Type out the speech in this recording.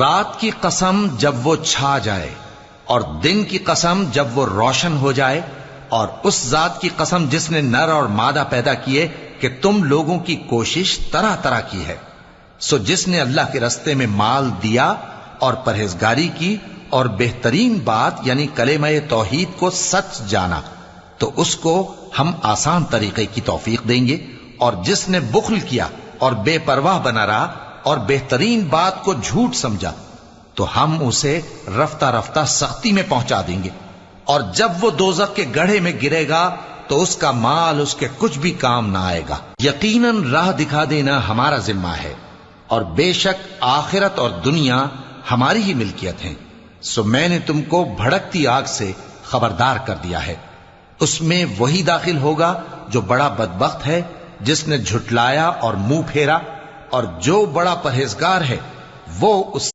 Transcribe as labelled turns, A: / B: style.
A: रात की कसम जब वो छा जाए और दिन की कसम जब वो रोशन हो जाए, और उस जात की कसम जिसने नर और मादा पैदा किए कि तुम लोगों की कोशिश तरह तरह की है। सो जिसने अल्लाह के रस्ते में माल दिया और परहेजगारी की और बेहतरीन बात यानी कलेमा तौहीद को सच जाना, तो उसको हम आसान तरीके की तौफीक देंगे। और जिसने बुख्ल किया और बेपरवाह बना रहा और बेहतरीन बात को झूठ समझा, तो हम उसे रफ्ता रफ्ता सख्ती में पहुंचा देंगे। और जब वो दोजख के गड्ढे में गिरेगा तो उसका माल उसके कुछ भी काम ना आएगा। यकीनन राह दिखा देना हमारा जिम्मा है, और बेशक आखिरत और दुनिया हमारी ही मिल्कियत है। सो मैंने तुमको भड़कती आग से खबरदार कर दिया है। उसमें वही दाखिल होगा जो बड़ा बदबख्त है, जिसने झुटलाया और मुंह फेरा, और जो बड़ा परहेजगार है वो उस